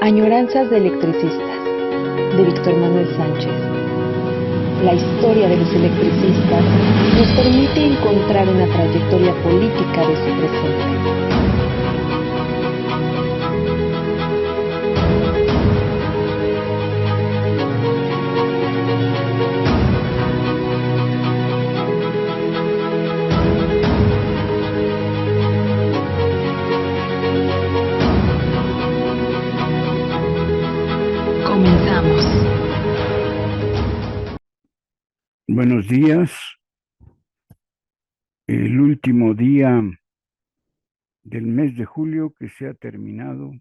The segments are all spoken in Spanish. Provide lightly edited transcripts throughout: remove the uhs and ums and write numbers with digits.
Añoranzas de electricistas, de Víctor Manuel Sánchez. La historia de los electricistas nos permite encontrar una trayectoria política de su presente. Comenzamos. Buenos días. El último día del mes de julio que se ha terminado.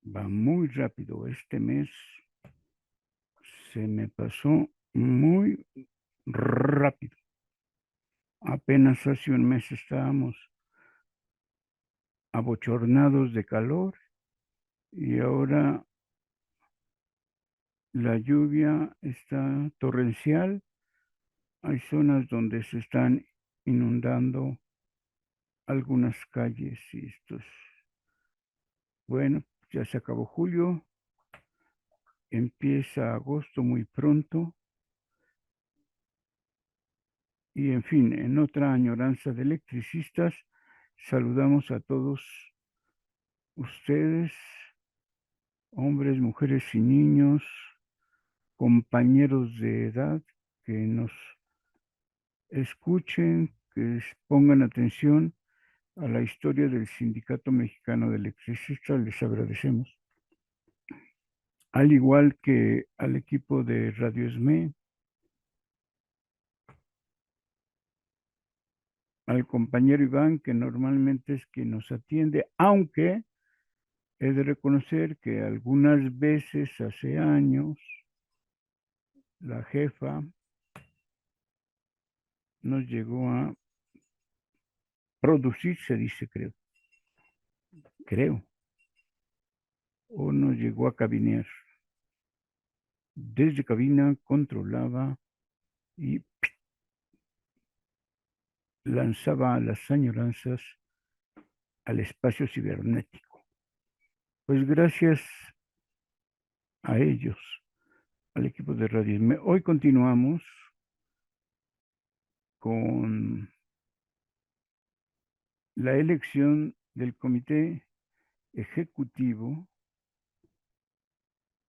Va muy rápido. Este mes se me pasó muy rápido. Apenas hace un mes estábamos abochornados de calor y ahora la lluvia está torrencial. Hay zonas donde se están inundando algunas calles y bueno, ya se acabó julio, empieza agosto muy pronto y en fin, en otra añoranza de electricistas, saludamos a todos ustedes, hombres, mujeres y niños, compañeros de edad que nos escuchen, que pongan atención a la historia del Sindicato Mexicano de Electricistas. Les agradecemos. Al igual que al equipo de Radio ESME, al compañero Iván, que normalmente es quien nos atiende, aunque he de reconocer que algunas veces, hace años, la jefa nos llegó a producir, se dice, creo, o nos llegó a cabinear. Desde cabina controlaba y lanzaba las añoranzas al espacio cibernético. Pues gracias a ellos, al equipo de Radio ESME. Hoy continuamos con la elección del comité ejecutivo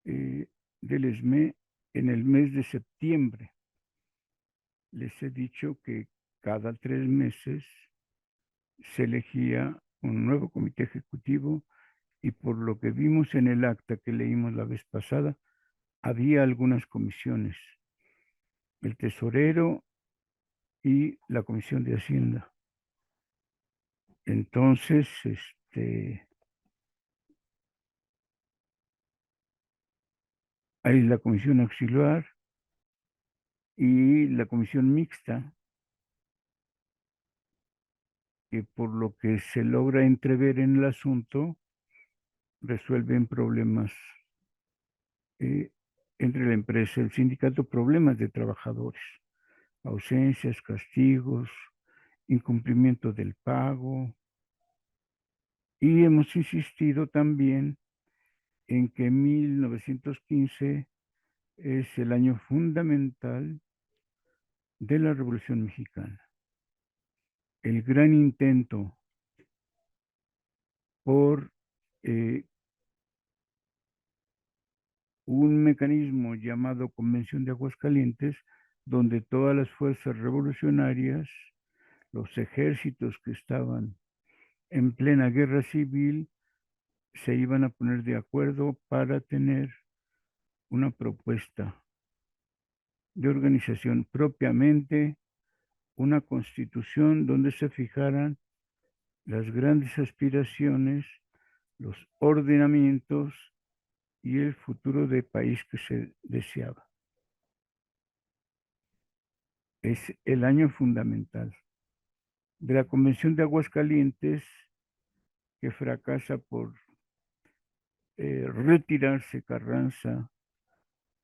del ESME en el mes de septiembre. Les he dicho que cada 3 meses se elegía un nuevo comité ejecutivo y por lo que vimos en el acta que leímos la vez pasada, había algunas comisiones, el tesorero y la comisión de Hacienda. Entonces, hay la comisión auxiliar y la comisión mixta, que por lo que se logra entrever en el asunto, resuelven problemas entre la empresa y el sindicato, problemas de trabajadores, ausencias, castigos, incumplimiento del pago. Y hemos insistido también en que 1915 es el año fundamental de la Revolución Mexicana. El gran intento por un mecanismo llamado Convención de Aguascalientes, donde todas las fuerzas revolucionarias, los ejércitos que estaban en plena guerra civil, se iban a poner de acuerdo para tener una propuesta de organización, propiamente una constitución donde se fijaran las grandes aspiraciones, los ordenamientos y el futuro de país que se deseaba. Es el año fundamental de la Convención de Aguascalientes, que fracasa por retirarse Carranza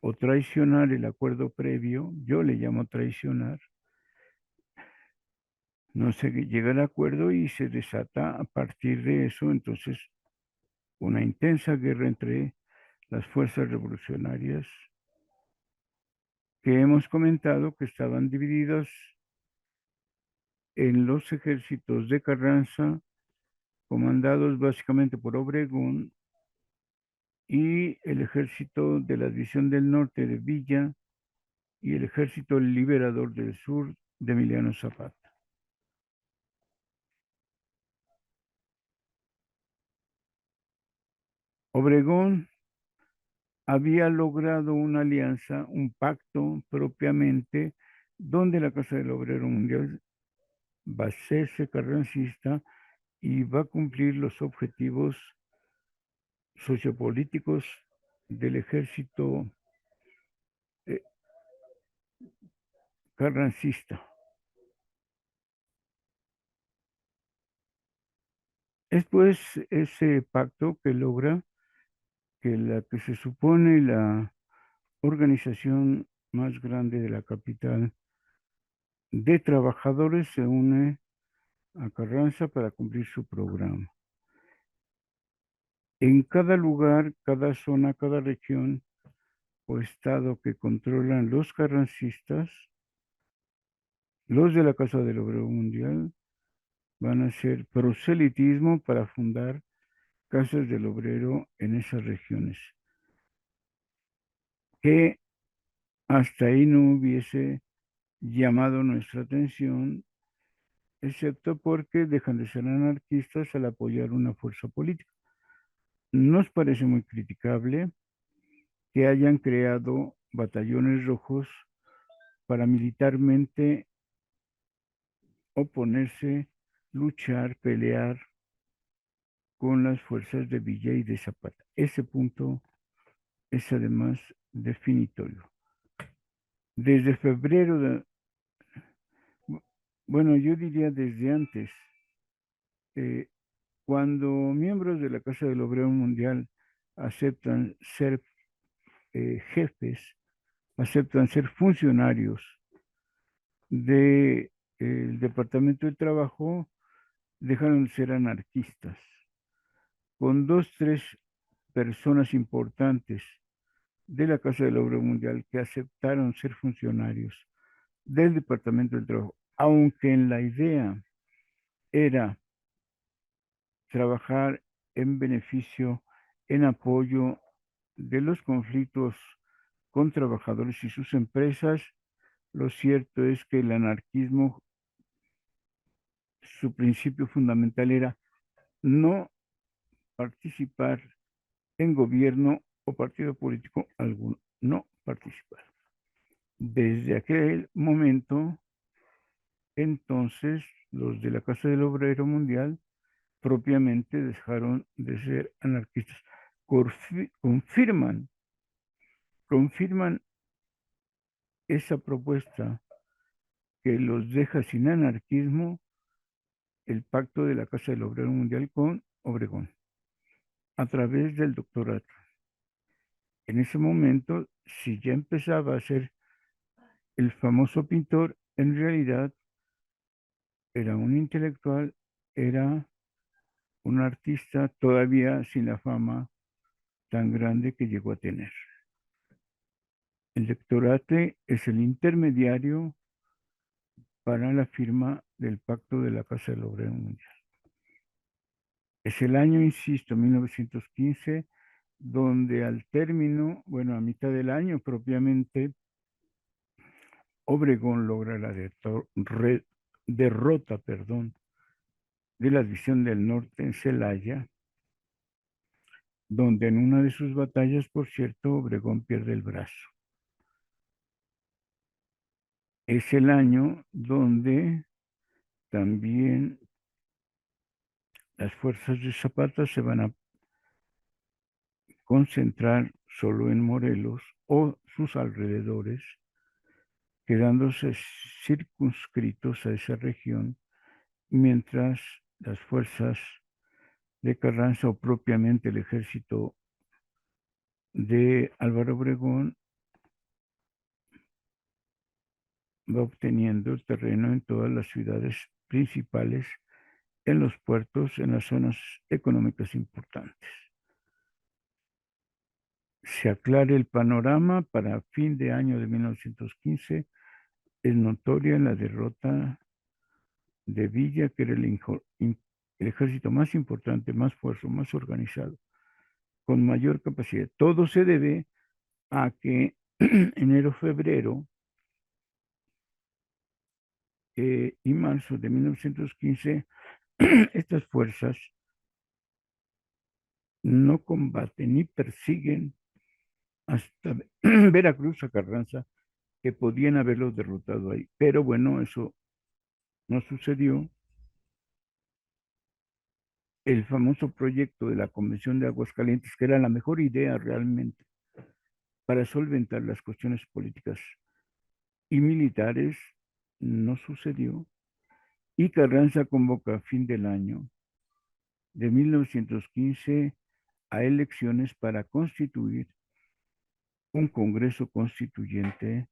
o traicionar el acuerdo previo. Yo le llamo traicionar. No se llega al acuerdo y se desata a partir de eso. Entonces una intensa guerra entre las fuerzas revolucionarias que hemos comentado que estaban divididas en los ejércitos de Carranza, comandados básicamente por Obregón, y el ejército de la División del Norte de Villa y el ejército liberador del sur de Emiliano Zapata. Obregón había logrado una alianza, un pacto propiamente, donde la Casa del Obrero Mundial va a hacerse carrancista y va a cumplir los objetivos sociopolíticos del ejército eh, carrancista. Es pues ese pacto que logra que la que se supone la organización más grande de la capital de trabajadores se une a Carranza para cumplir su programa. En cada lugar, cada zona, cada región o estado que controlan los carrancistas, los de la Casa del Obrero Mundial van a hacer proselitismo para fundar casas del obrero en esas regiones, que hasta ahí no hubiese llamado nuestra atención, excepto porque dejan de ser anarquistas al apoyar una fuerza política. Nos parece muy criticable que hayan creado batallones rojos para militarmente oponerse, luchar, pelear con las fuerzas de Villa y de Zapata. Ese punto es además definitorio. Desde febrero de, bueno, yo diría desde antes, eh, cuando miembros de la Casa del Obrero Mundial aceptan ser jefes, aceptan ser funcionarios del Departamento del Trabajo, dejaron de ser anarquistas. Con dos, tres personas importantes de la Casa del Obrero Mundial que aceptaron ser funcionarios del Departamento del Trabajo, aunque en la idea era trabajar en beneficio, en apoyo de los conflictos con trabajadores y sus empresas, lo cierto es que el anarquismo, su principio fundamental era no participar en gobierno o partido político alguno, no participar. Desde aquel momento, entonces, los de la Casa del Obrero Mundial propiamente dejaron de ser anarquistas. Confirman, confirman esa propuesta que los deja sin anarquismo el pacto de la Casa del Obrero Mundial con Obregón, a través del doctorato. En ese momento, si ya empezaba a ser el famoso pintor, en realidad era un intelectual, era un artista todavía sin la fama tan grande que llegó a tener. El doctorato es el intermediario para la firma del Pacto de la Casa del Obrero Mundial. Es el año, insisto, 1915, donde al término, bueno, a mitad del año propiamente, Obregón logra la derrota, de la División del Norte en Celaya, donde en una de sus batallas, por cierto, Obregón pierde el brazo. Es el año donde también las fuerzas de Zapata se van a concentrar solo en Morelos o sus alrededores, quedándose circunscritos a esa región, mientras las fuerzas de Carranza o propiamente el ejército de Álvaro Obregón va obteniendo terreno en todas las ciudades principales, en los puertos, en las zonas económicas importantes. se aclare el panorama para fin de año de 1915, es notoria la derrota de Villa, que era el ejército más importante, más fuerte, más organizado, con mayor capacidad. Todo se debe a que enero, febrero y marzo de 1915, estas fuerzas no combaten ni persiguen hasta Veracruz a Carranza, que podían haberlo derrotado ahí. Pero bueno, eso no sucedió. El famoso proyecto de la Convención de Aguascalientes, que era la mejor idea realmente para solventar las cuestiones políticas y militares, no sucedió. Y Carranza convoca a fin del año de 1915 a elecciones para constituir un Congreso Constituyente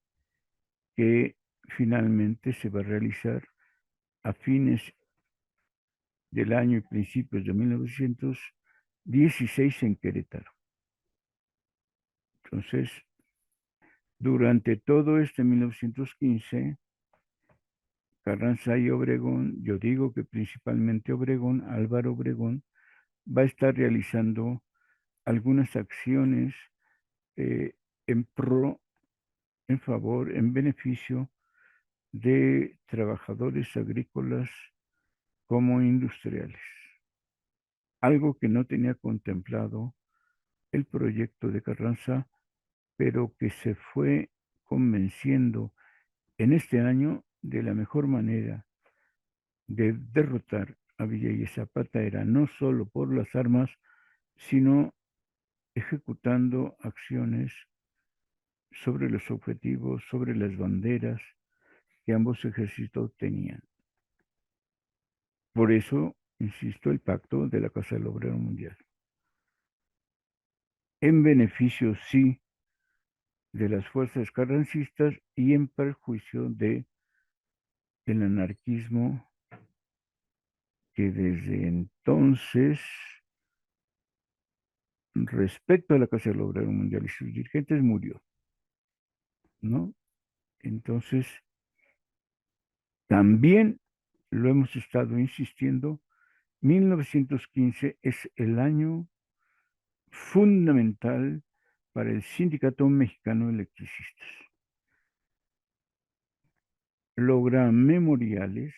que finalmente se va a realizar a fines del año y principios de 1916 en Querétaro. Entonces, durante todo este 1915, Carranza y Obregón, yo digo que principalmente Obregón, Álvaro Obregón, va a estar realizando algunas acciones eh, en pro, en favor, en beneficio de trabajadores agrícolas como industriales. Algo que no tenía contemplado el proyecto de Carranza, pero que se fue convenciendo en este año de la mejor manera de derrotar a Villa y Zapata era no solo por las armas, sino ejecutando acciones sobre los objetivos, sobre las banderas que ambos ejércitos tenían. Por eso, insisto, el pacto de la Casa del Obrero Mundial. En beneficio, sí, de las fuerzas carrancistas y en perjuicio de el anarquismo que desde entonces, respecto a la Casa del Obrero Mundial y sus dirigentes, murió, ¿no? Entonces, también lo hemos estado insistiendo, 1915 es el año fundamental para el Sindicato Mexicano de Electricistas. Logra memoriales,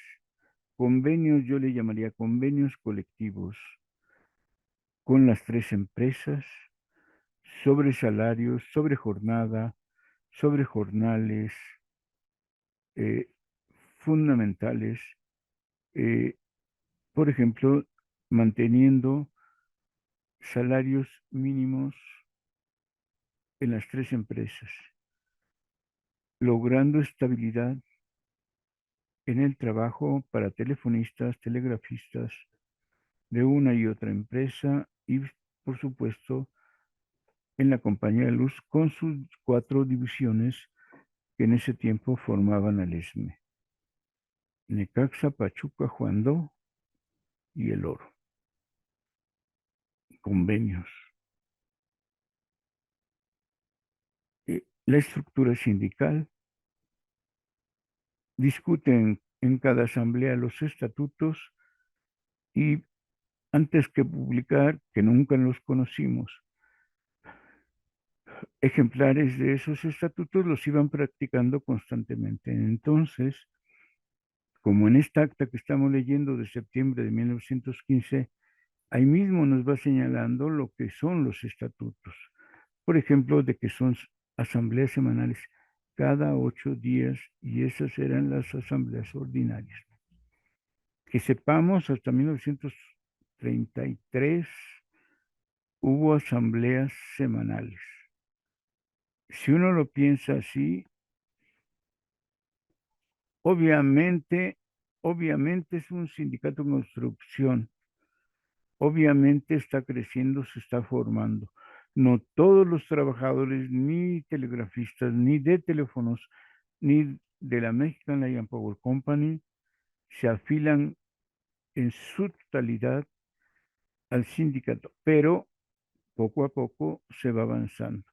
convenios, yo le llamaría convenios colectivos, con las tres empresas, sobre salarios, sobre jornada, sobre jornales eh, fundamentales, eh, por ejemplo, manteniendo salarios mínimos en las tres empresas, logrando estabilidad en el trabajo para telefonistas, telegrafistas de una y otra empresa y, por supuesto, en la compañía de luz con sus cuatro divisiones que en ese tiempo formaban al ESME: Necaxa, Pachuca, Juandó y El Oro. Convenios. La estructura sindical, discuten en cada asamblea los estatutos y antes que publicar, que nunca los conocimos, ejemplares de esos estatutos los iban practicando constantemente. Entonces, como en esta acta que estamos leyendo de septiembre de 1915, ahí mismo nos va señalando lo que son los estatutos. Por ejemplo, de que son asambleas semanales cada 8 días y esas eran las asambleas ordinarias. Que sepamos, hasta 1933 hubo asambleas semanales. Si uno lo piensa así, obviamente es un sindicato en construcción, obviamente está creciendo, se está formando. No todos los trabajadores, ni telegrafistas, ni de teléfonos, ni de la Mexican Lion Power Company, se afilan en su totalidad al sindicato, pero poco a poco se va avanzando.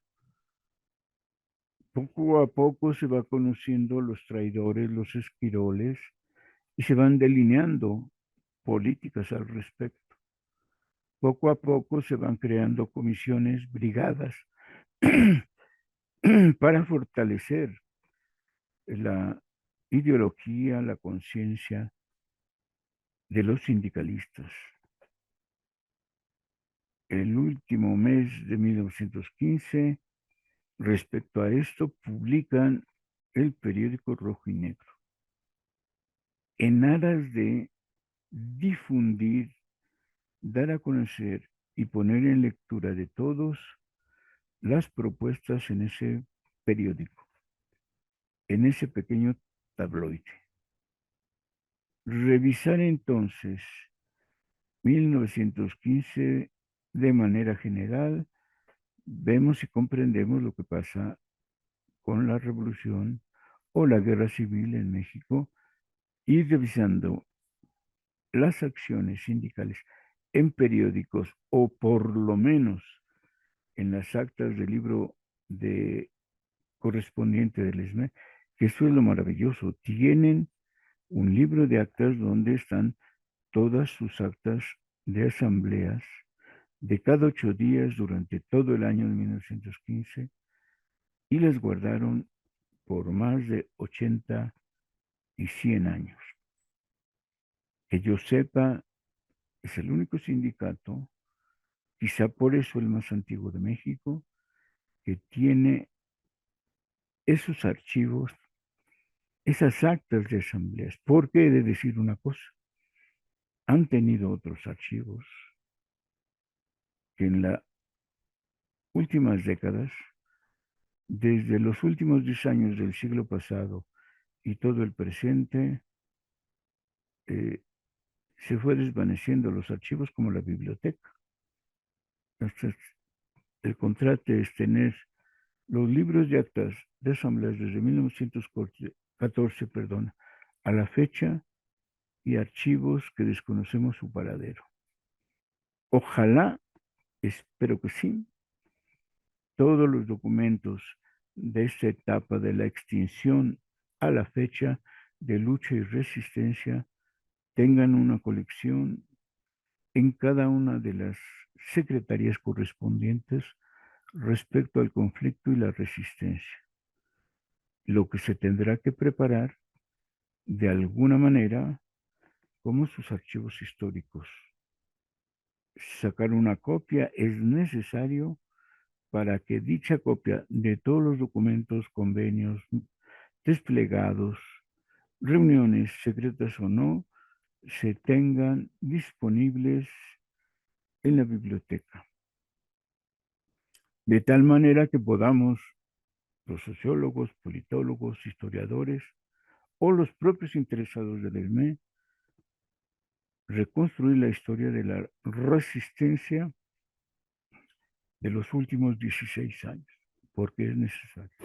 Poco a poco se va conociendo los traidores, los esquiroles, y se van delineando políticas al respecto. Poco a poco se van creando comisiones, brigadas, para fortalecer la ideología, la conciencia de los sindicalistas. El último mes de 1915, respecto a esto, publican el periódico Rojo y Negro, en aras de difundir, dar a conocer y poner en lectura de todos las propuestas en ese periódico, en ese pequeño tabloide. Revisar entonces 1915 de manera general, vemos y comprendemos lo que pasa con la revolución o la guerra civil en México, y revisando las acciones sindicales en periódicos o por lo menos en las actas del libro de correspondiente del ESME, que eso es lo maravilloso. Tienen un libro de actas donde están todas sus actas de asambleas de cada 8 días durante todo el año de 1915, y las guardaron por más de 80 y 100 años. Que yo sepa, es el único sindicato, quizá por eso el más antiguo de México, que tiene esos archivos, esas actas de asambleas. Porque he de decir una cosa, han tenido otros archivos que en las últimas décadas, desde los últimos 10 años del siglo pasado y todo el presente, eh, se fue desvaneciendo los archivos como la biblioteca. Entonces, el contrato es tener los libros de actas de asambleas desde 1914, perdón, a la fecha, y archivos que desconocemos su paradero. Ojalá, espero que sí, todos los documentos de esta etapa de la extinción a la fecha de lucha y resistencia tengan una colección en cada una de las secretarías correspondientes respecto al conflicto y la resistencia. Lo que se tendrá que preparar de alguna manera como sus archivos históricos. Sacar una copia es necesario para que dicha copia de todos los documentos, convenios, desplegados, reuniones secretas o no, se tengan disponibles en la biblioteca. De tal manera que podamos, los sociólogos, politólogos, historiadores o los propios interesados del ESME, reconstruir la historia de la resistencia de los últimos 16 años, porque es necesario.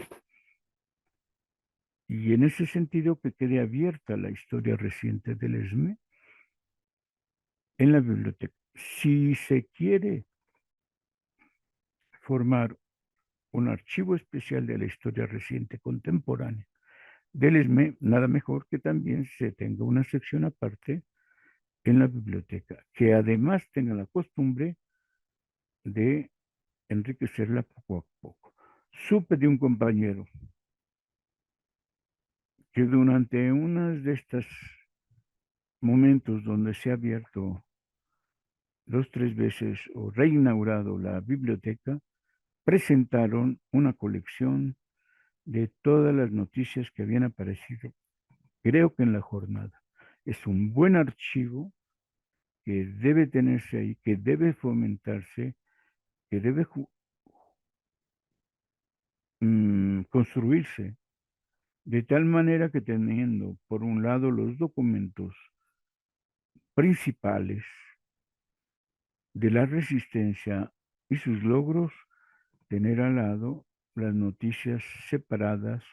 Y en ese sentido, que quede abierta la historia reciente del ESME en la biblioteca. Si se quiere formar un archivo especial de la historia reciente contemporánea del ESME, nada mejor que también se tenga una sección aparte en la biblioteca, que además tenga la costumbre de enriquecerla poco a poco. Supe de un compañero que durante unos de estos momentos donde se ha abierto 2, 3 veces o reinaugurado la biblioteca, presentaron una colección de todas las noticias que habían aparecido, creo que en la jornada. Es un buen archivo que debe tenerse ahí, que debe fomentarse, que debe construirse de tal manera que, teniendo por un lado los documentos principales de la resistencia y sus logros, tener al lado las noticias separadas,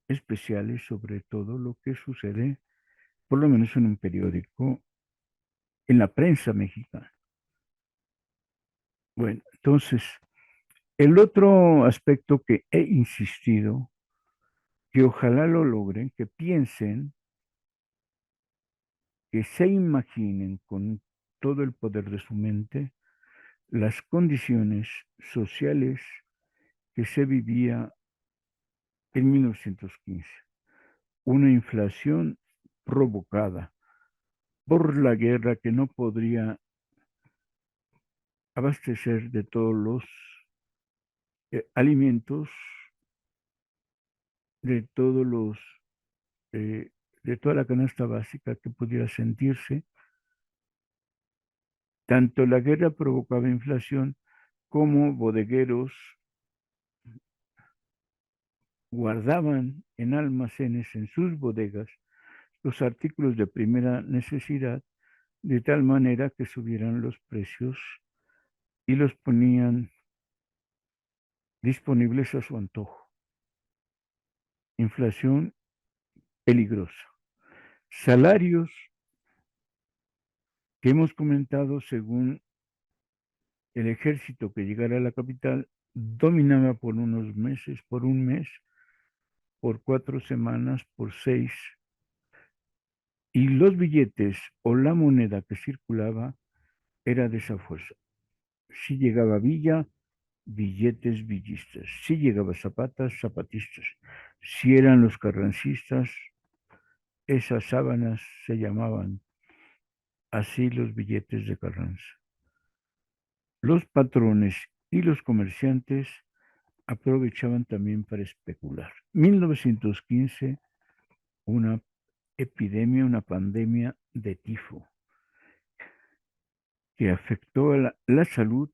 especiales sobre todo lo que sucede, por lo menos en un periódico, en la prensa mexicana. Bueno, entonces, el otro aspecto que he insistido, que ojalá lo logren, que piensen, que se imaginen con todo el poder de su mente las condiciones sociales que se vivía en 1915. Una inflación provocada por la guerra que no podría abastecer de todos los alimentos, de todos los, eh, de toda la canasta básica que pudiera sentirse. Tanto la guerra provocaba inflación como bodegueros guardaban en almacenes, en sus bodegas, los artículos de primera necesidad, de tal manera que subieran los precios y los ponían disponibles a su antojo. Inflación peligrosa. Salarios que hemos comentado, según el ejército que llegara a la capital, dominaba por unos meses, por un mes, por 4 semanas, por 6, y los billetes o la moneda que circulaba era de esa fuerza. Si llegaba Villa, billetes villistas. Si llegaba Zapatas, zapatistas. Si eran los carrancistas, esas sábanas se llamaban así los billetes de Carranza. Los patrones y los comerciantes aprovechaban también para especular. 1915, una epidemia, una pandemia de tifo que afectó a la salud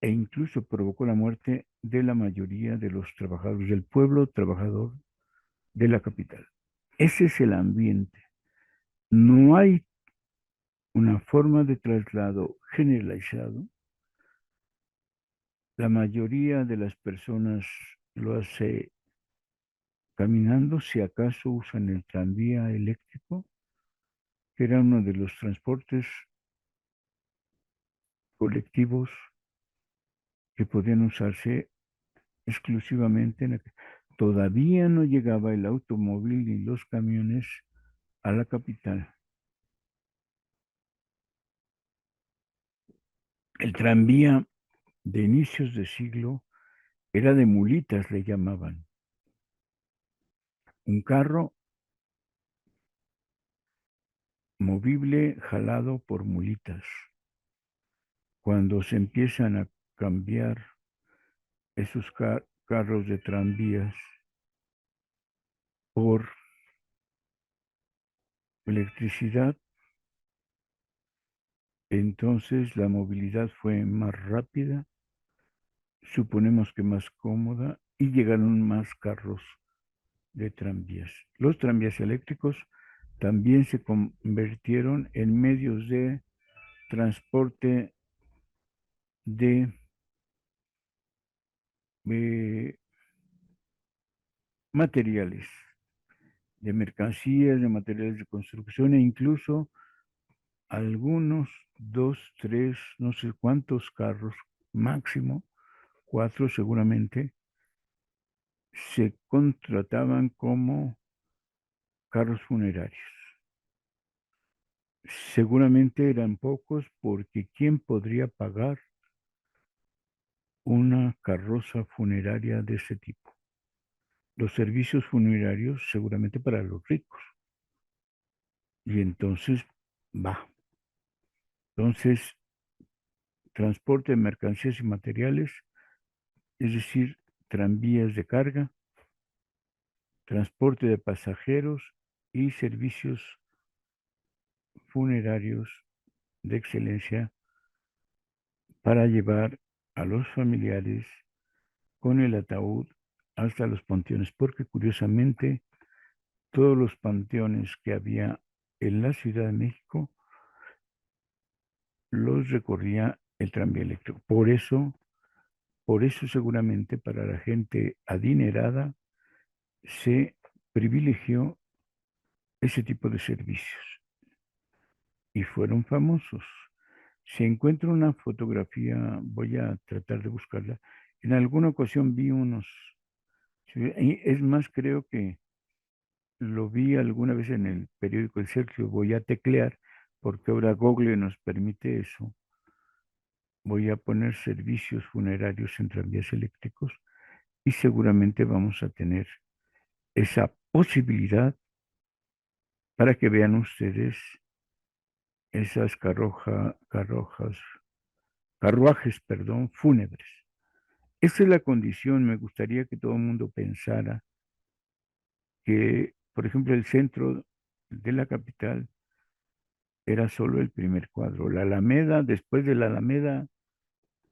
e incluso provocó la muerte de la mayoría de los trabajadores del pueblo trabajador de la capital. Ese es el ambiente. No hay una forma de traslado generalizado. La mayoría de las personas lo hace caminando, si acaso usan el tranvía eléctrico, que era uno de los transportes colectivos que podían usarse exclusivamente todavía no llegaba el automóvil y los camiones a la capital. El tranvía de inicios de siglo era de mulitas, le llamaban. Un carro movible jalado por mulitas. Cuando se empiezan a cambiar esos carros de tranvías por electricidad, entonces la movilidad fue más rápida, suponemos que más cómoda, y llegaron más carros de tranvías. Los tranvías eléctricos también se convirtieron en medios de transporte de eh, materiales, de mercancías, de materiales de construcción e incluso algunos, dos, tres, no sé cuántos carros, máximo, 4 seguramente, se contrataban como carros funerarios. Seguramente eran pocos porque ¿quién podría pagar una carroza funeraria de ese tipo? Los servicios funerarios seguramente para los ricos. Y entonces va. Entonces, transporte de mercancías y materiales, es decir, tranvías de carga, transporte de pasajeros y servicios funerarios de excelencia para llevar a los familiares con el ataúd hasta los panteones, porque curiosamente todos los panteones que había en la Ciudad de México los recorría el tranvía eléctrico. Por eso seguramente para la gente adinerada se privilegió ese tipo de servicios y fueron famosos. Si encuentro una fotografía, voy a tratar de buscarla. En alguna ocasión vi unos, y es más, creo que lo vi alguna vez en el periódico El Cerclio. Voy a teclear, porque ahora Google nos permite eso. Voy a poner servicios funerarios en tranvías eléctricos y seguramente vamos a tener esa posibilidad para que vean ustedes esas carruajes, perdón, fúnebres. Esa es la condición. Me gustaría que todo el mundo pensara que, por ejemplo, el centro de la capital era solo el primer cuadro. La Alameda, después de la Alameda,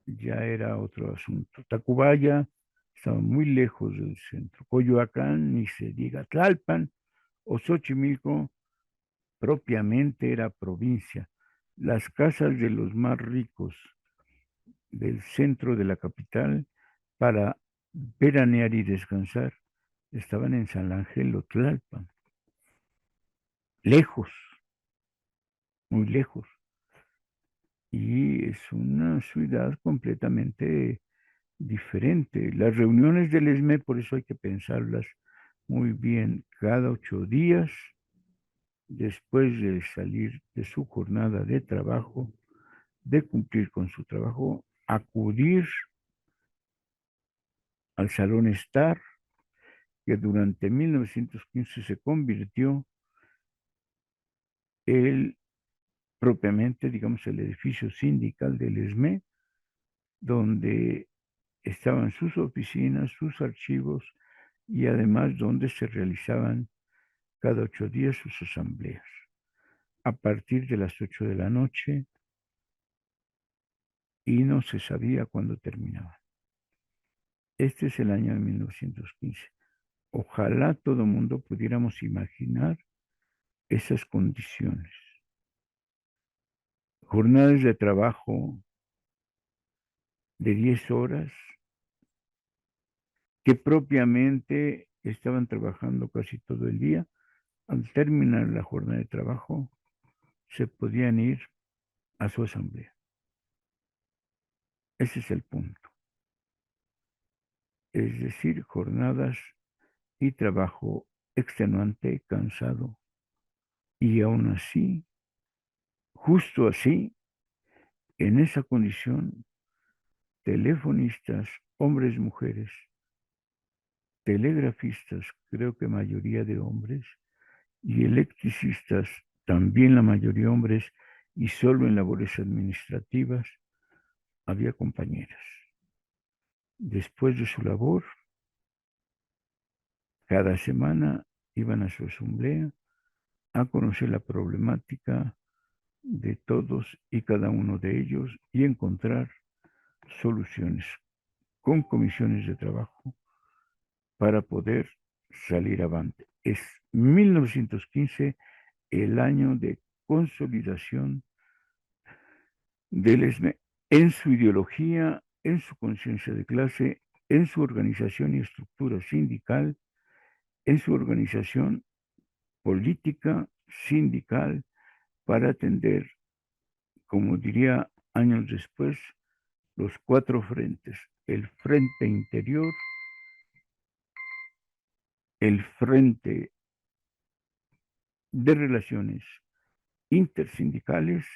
ya era otro asunto. Tacubaya estaba muy lejos del centro. Coyoacán, ni se diga. Tlalpan o Xochimilco propiamente era provincia. Las casas de los más ricos del centro de la capital para veranear y descansar estaban en San Ángel o Tlalpan, lejos, muy lejos. Y es una ciudad completamente diferente. Las reuniones del ESME, por eso hay que pensarlas muy bien, cada 8 días, después de salir de su jornada de trabajo, de cumplir con su trabajo, acudir al Salón Star, que durante 1915 se convirtió el propiamente, digamos, el edificio sindical del ESME, donde estaban sus oficinas, sus archivos y además donde se realizaban cada 8 días sus asambleas. A partir de las 8 de la noche y no se sabía cuándo terminaban. Este es el año de 1915. Ojalá todo el mundo pudiéramos imaginar esas condiciones. Jornadas de trabajo de 10 horas que propiamente estaban trabajando casi todo el día. Al terminar la jornada de trabajo, se podían ir a su asamblea. Ese es el punto. Es decir, jornadas y trabajo extenuante, cansado, y aún así, justo así, en esa condición, telefonistas, hombres, mujeres, telegrafistas, creo que mayoría de hombres, y electricistas, también la mayoría hombres, y solo en labores administrativas había compañeras. Después de su labor, cada semana iban a su asamblea a conocer la problemática de todos y cada uno de ellos y encontrar soluciones con comisiones de trabajo para poder salir avante. Es 1915 el año de consolidación del ESME en su ideología, en su conciencia de clase, en su organización y estructura sindical, en su organización política, sindical, para atender, como diría años después, los 4 frentes: el frente interior, el frente de relaciones intersindicales,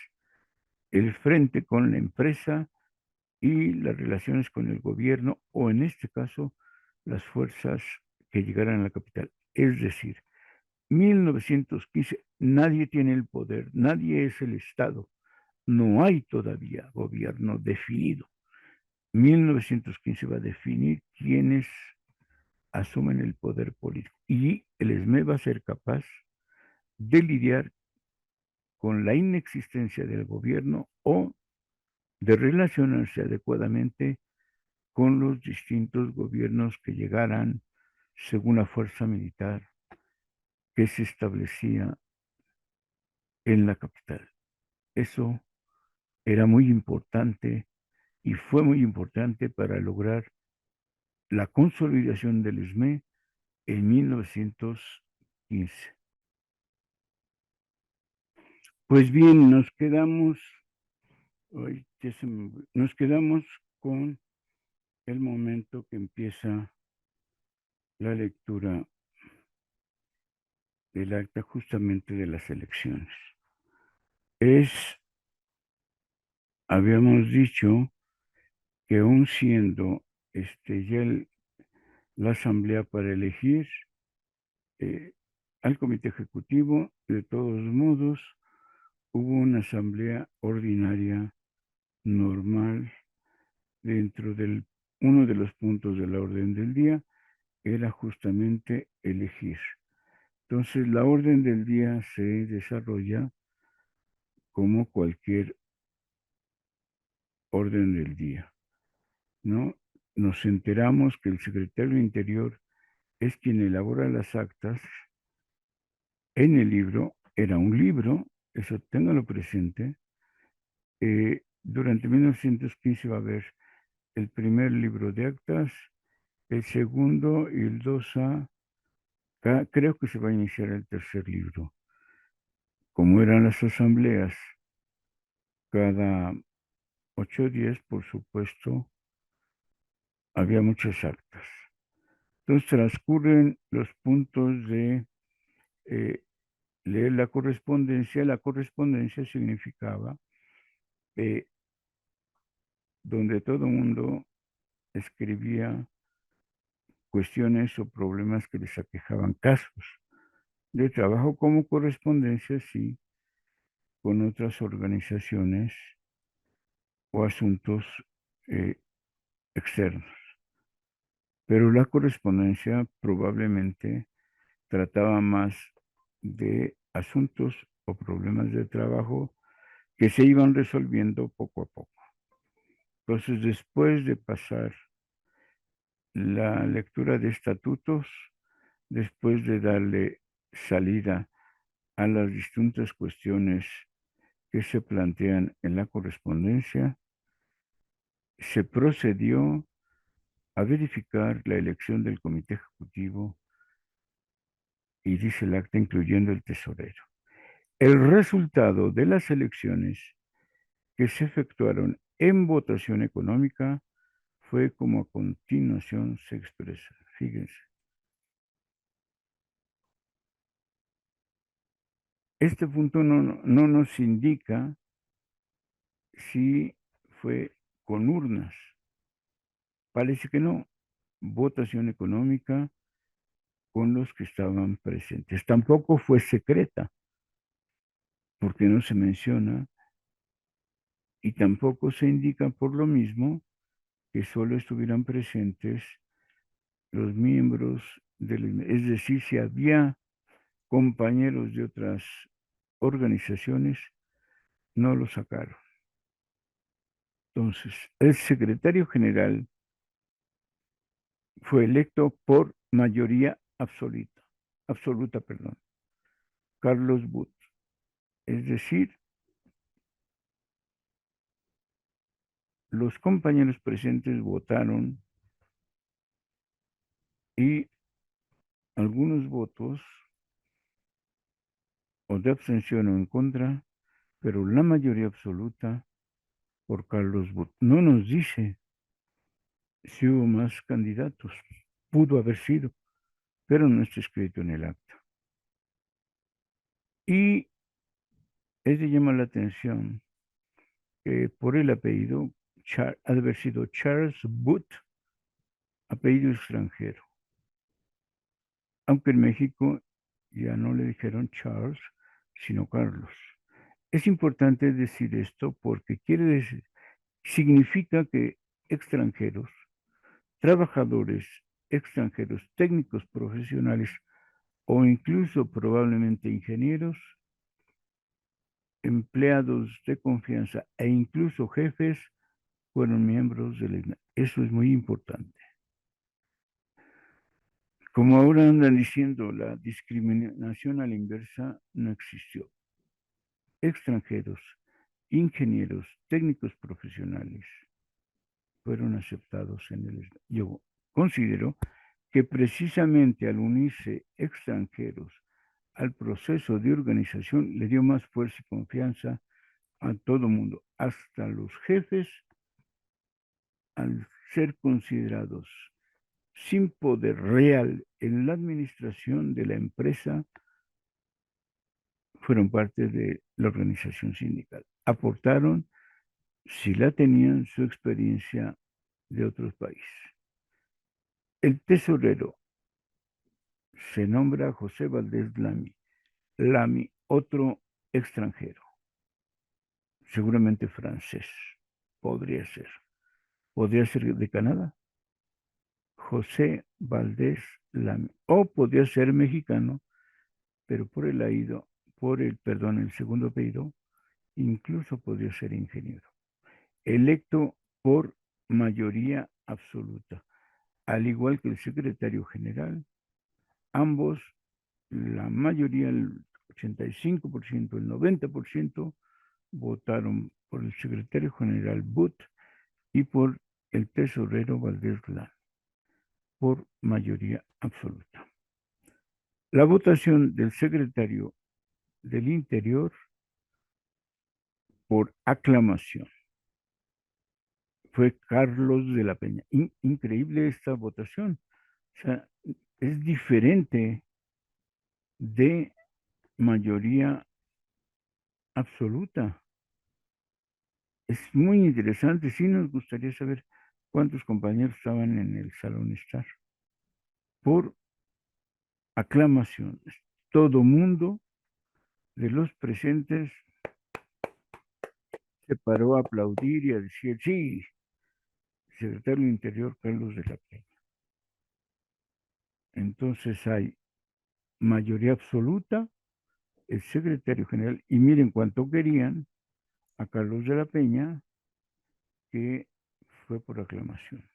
el frente con la empresa y las relaciones con el gobierno, o en este caso, las fuerzas que llegaran a la capital. Es decir, 1915, nadie tiene el poder, nadie es el Estado, no hay todavía gobierno definido. 1915 va a definir quiénes asumen el poder político y el ESME va a ser capaz de lidiar con la inexistencia del gobierno o de relacionarse adecuadamente con los distintos gobiernos que llegaran según la fuerza militar que se establecía en la capital. Eso era muy importante y fue muy importante para lograr la consolidación del ESME en 1915. Pues bien, nos quedamos Hoy nos quedamos con el momento que empieza la lectura del acta justamente de las elecciones. Habíamos dicho que aún siendo ya la asamblea para elegir al comité ejecutivo, de todos modos, hubo una asamblea ordinaria normal dentro del uno de los puntos de la orden del día era justamente elegir. Entonces, la orden del día se desarrolla como cualquier orden del día, ¿no? Nos enteramos que el secretario de Interior es quien elabora las actas en el libro, era un libro, eso téngalo presente. Durante 1915 va a haber el primer libro de actas, el segundo y el 2A, creo que se va a iniciar el tercer libro. Como eran las asambleas cada 8 días, por supuesto, había muchas actas. Entonces transcurren los puntos de leer la correspondencia. La correspondencia significaba donde todo el mundo escribía cuestiones o problemas que les aquejaban, casos de trabajo como correspondencia, sí, con otras organizaciones o asuntos eh, externos. Pero la correspondencia probablemente trataba más de asuntos o problemas de trabajo que se iban resolviendo poco a poco. Entonces, después de pasar la lectura de estatutos, después de darle salida a las distintas cuestiones que se plantean en la correspondencia, se procedió a verificar la elección del comité ejecutivo y dice el acta incluyendo el tesorero. El resultado de las elecciones que se efectuaron en votación económica fue como a continuación se expresa. Fíjense. Este punto no nos indica si fue con urnas. Parece que no. Votación económica con los que estaban presentes. Tampoco fue secreta, porque no se menciona, y tampoco se indica por lo mismo que solo estuvieran presentes los miembros es decir, si había compañeros de otras organizaciones, no lo sacaron. Entonces, el secretario general fue electo por mayoría absoluta, Carlos But. Es decir, los compañeros presentes votaron y algunos votos o de abstención o en contra, pero la mayoría absoluta por Carlos But. No nos dice si hubo más candidatos. Pudo haber sido, pero no está escrito en el acta. Y es de llamar la atención que por el apellido, ha de haber sido Charles Booth, apellido extranjero. Aunque en México ya no le dijeron Charles, sino Carlos. Es importante decir esto porque significa que extranjeros, trabajadores extranjeros, técnicos profesionales o incluso probablemente ingenieros, empleados de confianza e incluso jefes fueron miembros del ESNA. Eso es muy importante. Como ahora andan diciendo, la discriminación a la inversa no existió. Extranjeros, ingenieros, técnicos profesionales fueron aceptados en el ESNA. Yo considero que precisamente al unirse extranjeros al proceso de organización le dio más fuerza y confianza a todo mundo, hasta los jefes, al ser considerados sin poder real en la administración de la empresa, fueron parte de la organización sindical. Aportaron, si la tenían, su experiencia de otros países. El tesorero se nombra José Valdés Lamy. Lamy, otro extranjero, seguramente francés, podría ser. Podría ser de Canadá. José Valdés Lamy. O podría ser mexicano, pero el segundo apellido, incluso podría ser ingeniero. Electo por mayoría absoluta, al igual que el secretario general, ambos, la mayoría, el 85%, el 90%, votaron por el secretario general Booth y por el tesorero Valdés Lamy, por mayoría absoluta. La votación del secretario del Interior por aclamación fue Carlos de la Peña. Increíble esta votación. O sea, es diferente de mayoría absoluta. Es muy interesante. Sí nos gustaría saber cuántos compañeros estaban en el salón estar. Por aclamación. Todo mundo de los presentes se paró a aplaudir y a decir, sí, secretario del Interior Carlos de la Peña. Entonces hay mayoría absoluta, el secretario general, y miren cuánto querían a Carlos de la Peña, que fue por aclamación.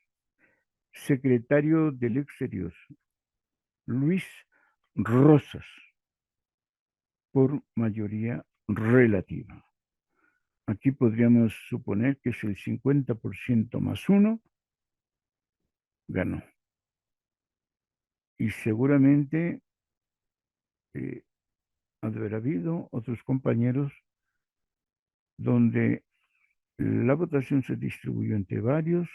Secretario del Exterior, Luis Rosas, por mayoría relativa. Aquí podríamos suponer que es el 50% más uno, ganó. Y seguramente ha de haber habido otros compañeros donde la votación se distribuyó entre varios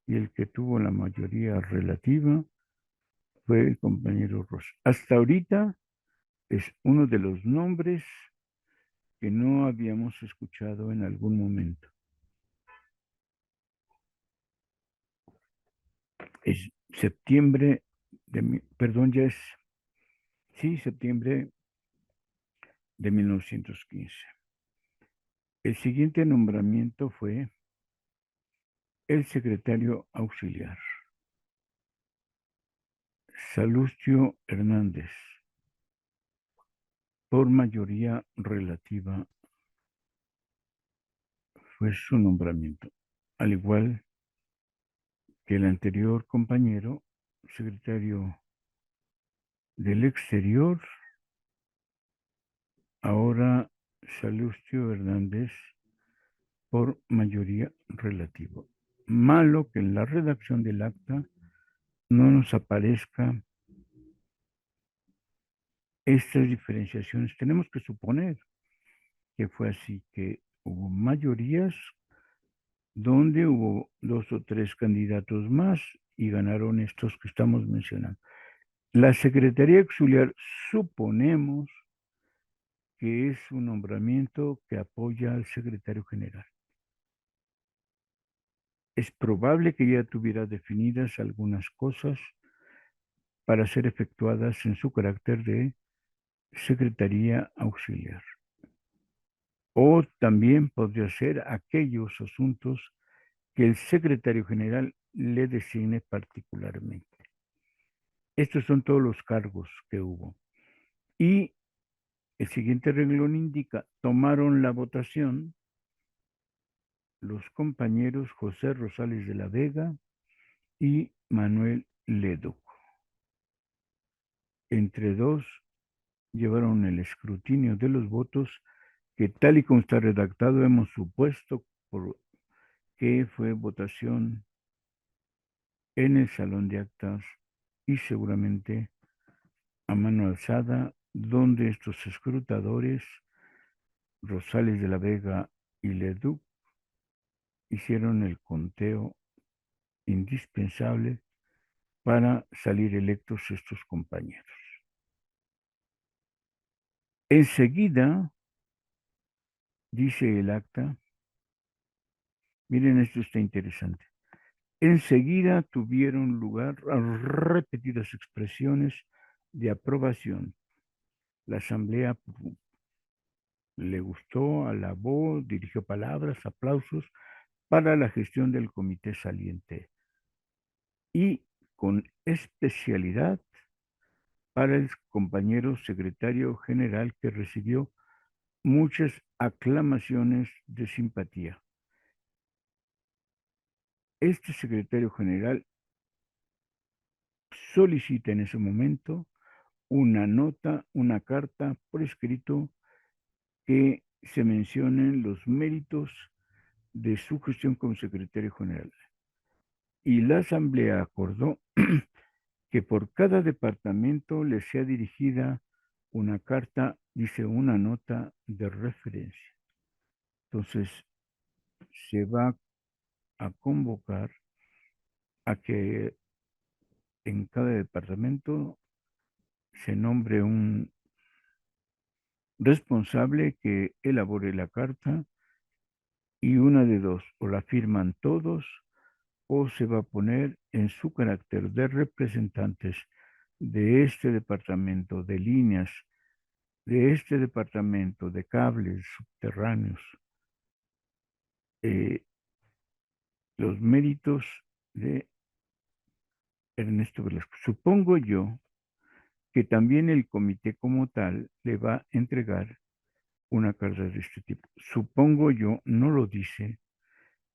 y el que tuvo la mayoría relativa fue el compañero Ross. Hasta ahorita es uno de los nombres que no habíamos escuchado en algún momento. Es septiembre septiembre de 1915. El siguiente nombramiento fue el secretario auxiliar, Salustio Hernández, por mayoría relativa fue su nombramiento, al igual que el anterior compañero, secretario del Exterior, ahora Salustio Hernández, por mayoría relativa. Malo que en la redacción del acta no nos aparezca estas diferenciaciones. Tenemos que suponer que fue así, que hubo mayorías donde hubo 2 o 3 candidatos más y ganaron estos que estamos mencionando. La Secretaría Auxiliar suponemos que es un nombramiento que apoya al secretario general. Es probable que ya tuviera definidas algunas cosas para ser efectuadas en su carácter de Secretaría Auxiliar. O también podría ser aquellos asuntos que el secretario general le designe particularmente. Estos son todos los cargos que hubo. Y el siguiente renglón indica, tomaron la votación los compañeros José Rosales de la Vega y Manuel Leduc. Entre dos llevaron el escrutinio de los votos que tal y como está redactado hemos supuesto que fue votación en el salón de actas y seguramente a mano alzada, donde estos escrutadores, Rosales de la Vega y Leduc hicieron el conteo indispensable para salir electos estos compañeros. Enseguida, dice el acta, miren, esto está interesante. Enseguida tuvieron lugar repetidas expresiones de aprobación. La asamblea le gustó, alabó, dirigió palabras, aplausos para la gestión del comité saliente y con especialidad para el compañero secretario general que recibió muchas aclamaciones de simpatía. Este secretario general solicita en ese momento una nota, una carta por escrito que se mencionen los méritos de su gestión como secretario general. Y la asamblea acordó que por cada departamento le sea dirigida una carta, dice una nota de referencia. Entonces, se va a convocar a que en cada departamento se nombre un responsable que elabore la carta y una de dos, o la firman todos o se va a poner en su carácter de representantes de este departamento de líneas, de este departamento de cables subterráneos, los méritos de Ernesto Velasco. Supongo yo que también el comité como tal le va a entregar una carta de este tipo. Supongo yo, no lo dice,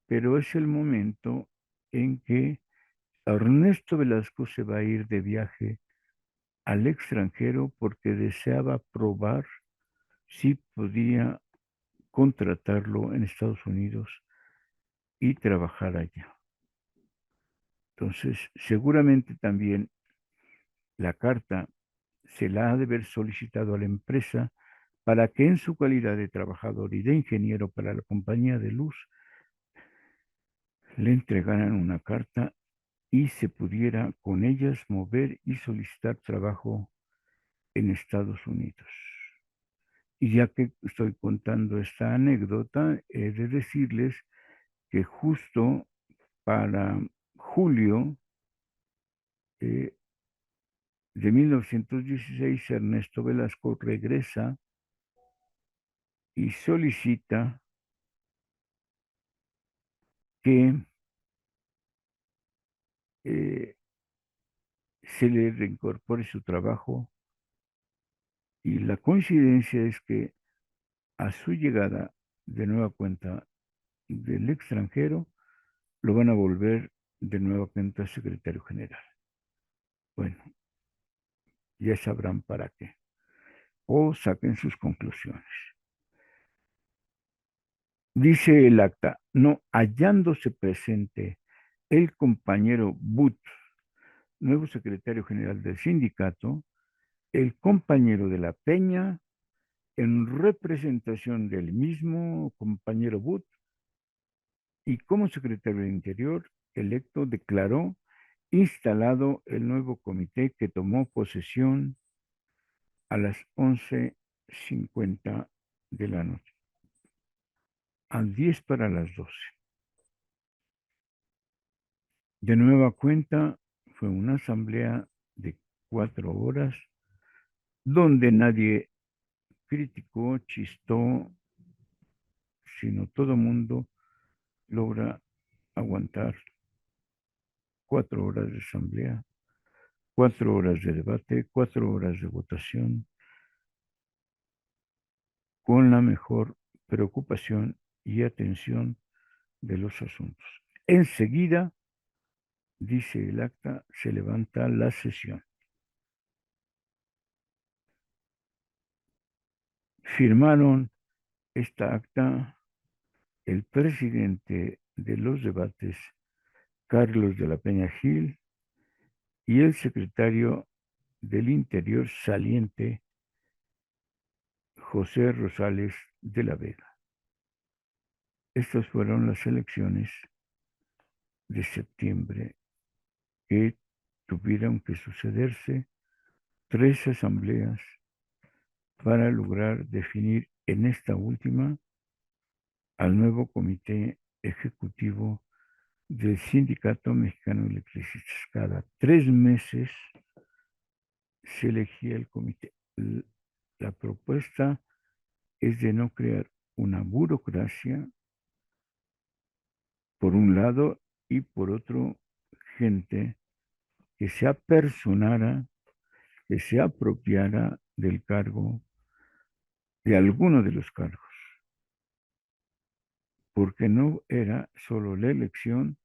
pero es el momento en que Ernesto Velasco se va a ir de viaje al extranjero porque deseaba probar si podía contratarlo en Estados Unidos y trabajar allá. Entonces, seguramente también la carta se la ha de haber solicitado a la empresa para que en su calidad de trabajador y de ingeniero para la compañía de luz le entregaran una carta y se pudiera con ellas mover y solicitar trabajo en Estados Unidos. Y ya que estoy contando esta anécdota, he de decirles que justo para julio de 1916, Ernesto Velasco regresa y solicita que eh, se le reincorpore su trabajo y la coincidencia es que a su llegada de nueva cuenta del extranjero, lo van a volver de nueva cuenta secretario general. Bueno, ya sabrán para qué. O saquen sus conclusiones. Dice el acta, no hallándose presente el compañero But, nuevo secretario general del sindicato, el compañero de la Peña, en representación del mismo compañero But, y como secretario de Interior electo, declaró instalado el nuevo comité que tomó posesión a las 11:50 de la noche, a 10 para las 12. De nueva cuenta, fue una asamblea de 4 horas donde nadie criticó, chistó, sino todo mundo logra aguantar 4 horas de asamblea, 4 horas de debate, 4 horas de votación, con la mejor preocupación y atención de los asuntos. Enseguida, dice el acta, se levanta la sesión. Firmaron esta acta el presidente de los debates, Carlos de la Peña Gil, y el secretario del Interior saliente, José Rosales de la Vega. Estas fueron las elecciones de septiembre que tuvieron que sucederse 3 asambleas para lograr definir en esta última al nuevo comité ejecutivo del Sindicato Mexicano de Electricistas. Cada 3 meses se elegía el comité. La propuesta es de no crear una burocracia, por un lado, y por otro, gente que se apersonara, que se apropiara del cargo, de alguno de los cargos, porque no era solo la elección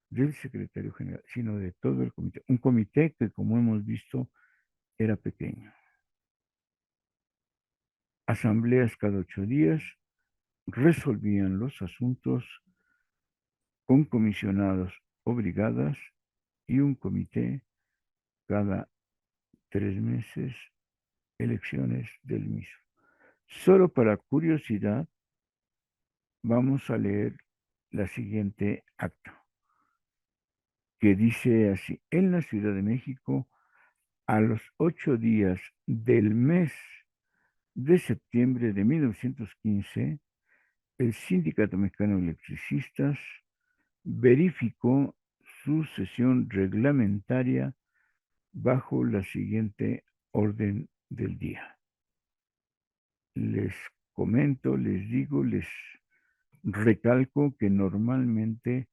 del secretario general, sino de todo el comité. Un comité que, como hemos visto, era pequeño. Asambleas cada 8 días resolvían los asuntos con comisionados o brigadas y un comité cada 3 meses, elecciones del mismo. Solo para curiosidad, vamos a leer la siguiente acta, que dice así: en la Ciudad de México, a los 8 días del mes de septiembre de 1915, el Sindicato Mexicano de Electricistas verificó su sesión reglamentaria bajo la siguiente orden del día. Les comento, les digo, les recalco que normalmente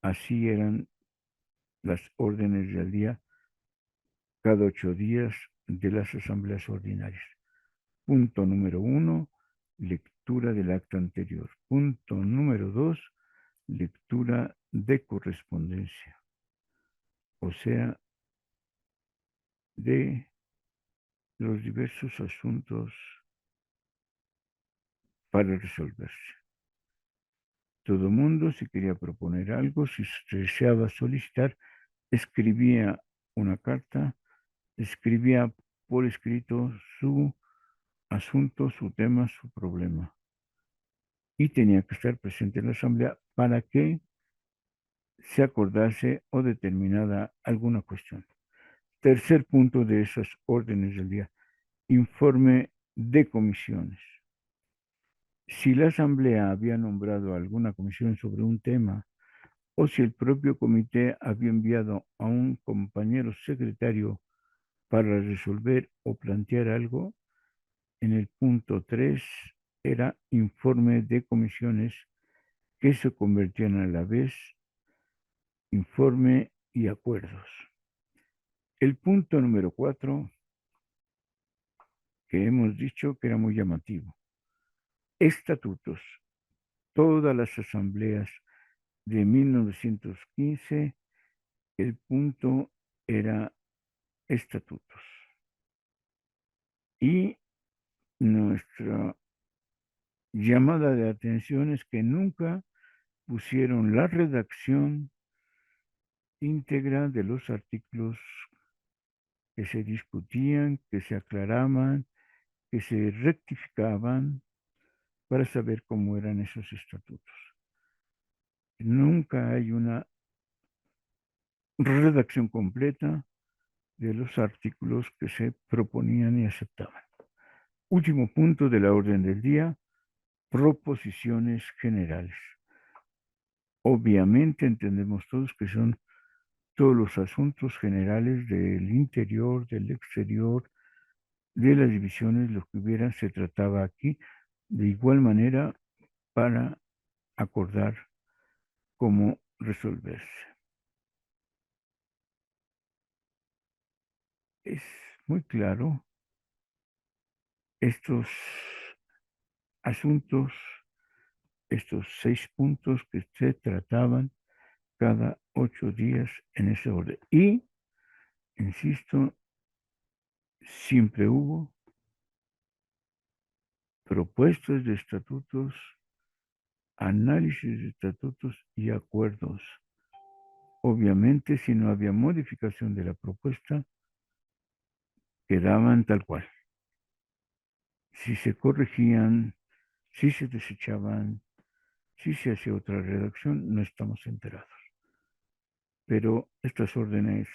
así eran las órdenes del día cada 8 días de las asambleas ordinarias. Punto número 1, lectura del acta anterior. Punto número 2, lectura de correspondencia, o sea, de los diversos asuntos para resolverse. Todo mundo, si quería proponer algo, si se deseaba solicitar, escribía una carta, escribía por escrito su asunto, su tema, su problema. Y tenía que estar presente en la asamblea para que se acordase o determinada alguna cuestión. Tercer punto de esas órdenes del día: informe de comisiones. Si la asamblea había nombrado alguna comisión sobre un tema, o si el propio comité había enviado a un compañero secretario para resolver o plantear algo, en el punto 3 era informe de comisiones, que se convertían a la vez informe y acuerdos. El punto número 4, que hemos dicho que era muy llamativo: estatutos. Todas las asambleas de 1915, el punto era estatutos. Y nuestra llamada de atención es que nunca pusieron la redacción íntegra de los artículos que se discutían, que se aclaraban, que se rectificaban, para saber cómo eran esos estatutos. Nunca hay una redacción completa de los artículos que se proponían y aceptaban. Último punto de la orden del día: proposiciones generales. Obviamente entendemos todos que son todos los asuntos generales del interior, del exterior, de las divisiones, lo que hubiera, se trataba aquí, de igual manera, para acordar cómo resolverse. Es muy claro estos asuntos, estos 6 puntos que se trataban cada 8 días en ese orden. Y, insisto, siempre hubo propuestas de estatutos, análisis de estatutos y acuerdos. Obviamente, si no había modificación de la propuesta, quedaban tal cual. Si se corregían, si se desechaban, Si se hace otra redacción, no estamos enterados. Pero estas órdenes,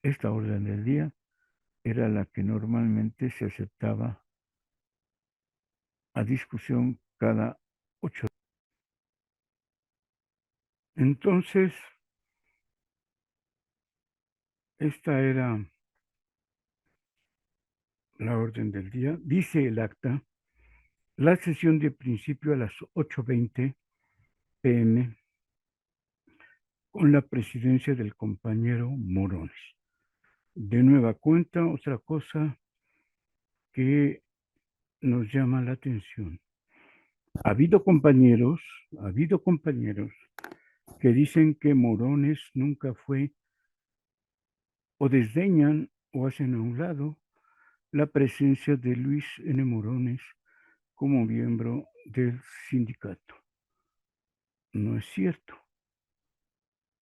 esta orden del día era la que normalmente se aceptaba a discusión cada 8 días. Entonces, esta era la orden del día. Dice el acta, la sesión de principio a las 8:20 p.m. con la presidencia del compañero Morones. De nueva cuenta, otra cosa que nos llama la atención. Ha habido compañeros que dicen que Morones nunca fue, o desdeñan o hacen a un lado la presencia de Luis N. Morones como miembro del sindicato. No es cierto.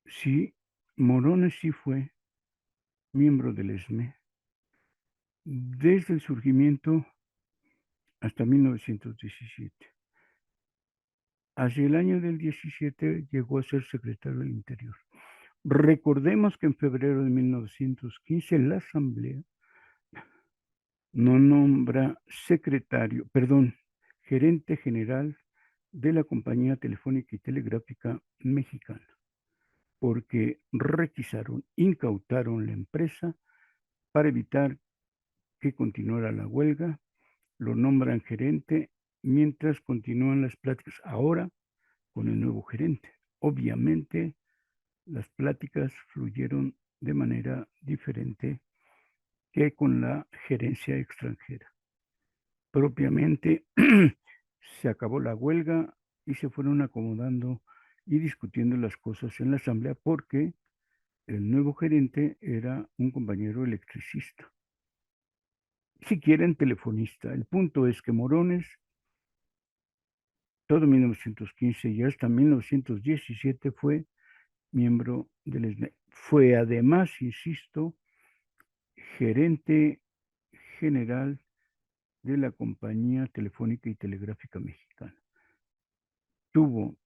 Sí, Morones sí fue miembro del ESME desde el surgimiento hasta 1917. Hacia el año del 17 llegó a ser secretario del Interior. Recordemos que en febrero de 1915 la Asamblea no nombra gerente general de la Compañía Telefónica y Telegráfica Mexicana, porque incautaron la empresa para evitar que continuara la huelga, lo nombran gerente mientras continúan las pláticas ahora con el nuevo gerente. Obviamente, las pláticas fluyeron de manera diferente que con la gerencia extranjera. Propiamente se acabó la huelga y se fueron acomodando y discutiendo las cosas en la asamblea porque el nuevo gerente era un compañero electricista. Si quieren, telefonista. El punto es que Morones, todo 1915 y hasta 1917 fue miembro del ESME. Fue además, insisto, gerente general de la Compañía Telefónica y Telegráfica Mexicana. Tuvo